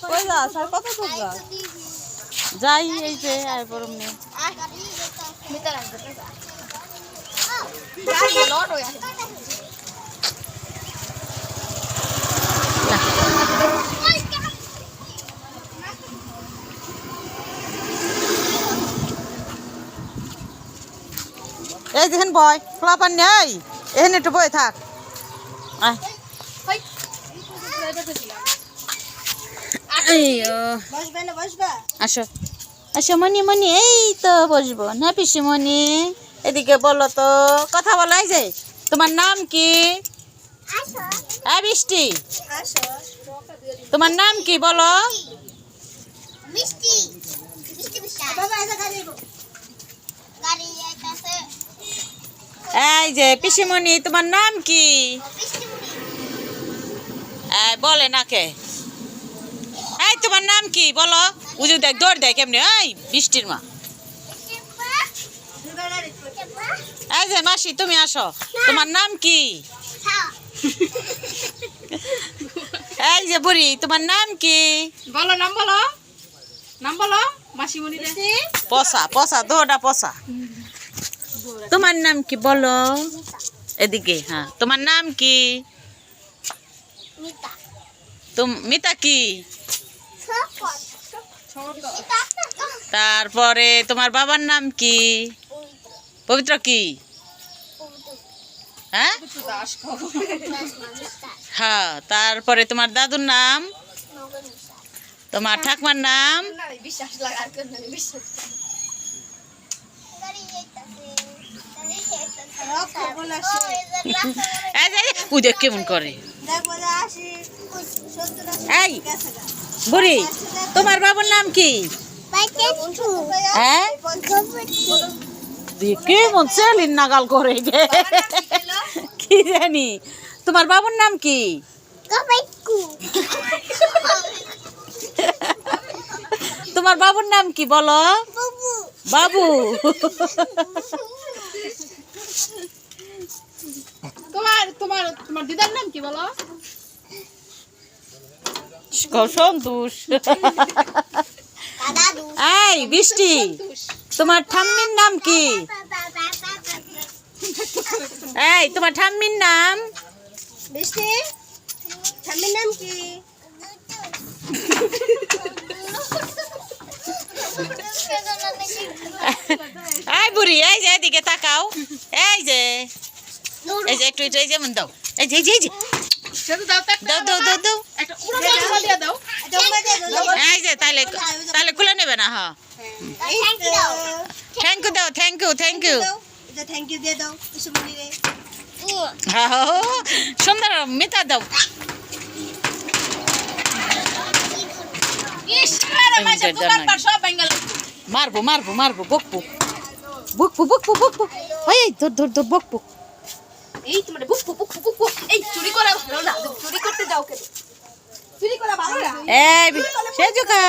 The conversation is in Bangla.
কই যাস আর কত দূর যাস যাই এই যে আর বরম নে এই দেখেন বয় ফ্লাপার নেই এখানে একটু বয়ে থাক আয় আসো আসো মনি মনি এই তো বসবো না পিসি মনি এদিকে বলো তো কথা বলো এই যে তোমার নাম কি বৃষ্টি তোমার নাম কি বলো এই যে পিসিমণি তোমার নাম কি বলে না কে এই তোমার নাম কি বলো উজু দেখ দৌড় দেখ কেমনি এই বৃষ্টির মা এই যে মাসি তুমি আসো তোমার নাম কি এই যে বুড়ি তোমার নাম কি বলো নাম বলো মাসিমণি পসা পসা দৌড়া পসা তোমার নাম কি বলো এদিকে হ্যাঁ তোমার নাম কি মিতা কি তারপরে তোমার বাবার নাম কি পবিত্র কি হ্যাঁ হ্যাঁ তারপরে তোমার দাদুর নাম তোমার ঠাকুমার নাম দেখ কেমন করে এই বুড়ি তোমার বাবার নাম কি হ্যাঁ কেমন সেলিন নাগাল করে কি জানি তোমার বাবার নাম কি তোমার বাবুর নাম কি বলো বাবু তোমার তোমার তোমার দিদার নাম কি বলো সন্তোষ এই বৃষ্টি তোমার ঠাম্মির নাম কি এই তোমার ঠাম্মির নাম বৃষ্টি ঠাম্মির নাম কি এই বুড়ি এই যে এদিকে তাকাও এই যে একটু এই যেমন দাও এই যে এই যে দাও দাও দাও দাও একটা উড়ো মাছ দিয়ে দাও এই যে তাহলে তাহলে খুলে নেবে না হ্যাঁ থ্যাংক ইউ দাও thank you thank you thank you দিয়ে দাও পিসুমণি রে সুন্দর মিতা দাও মারবো মারবো মারবো বকবো বকবো বকবো বকবো এই ধর ধর ধর বকবো এই তোমার বুক বুক বুক এই চুরি করা ভালো না চুরি করতে যাও কেন চুরি করা ভালো না এই সেজুকা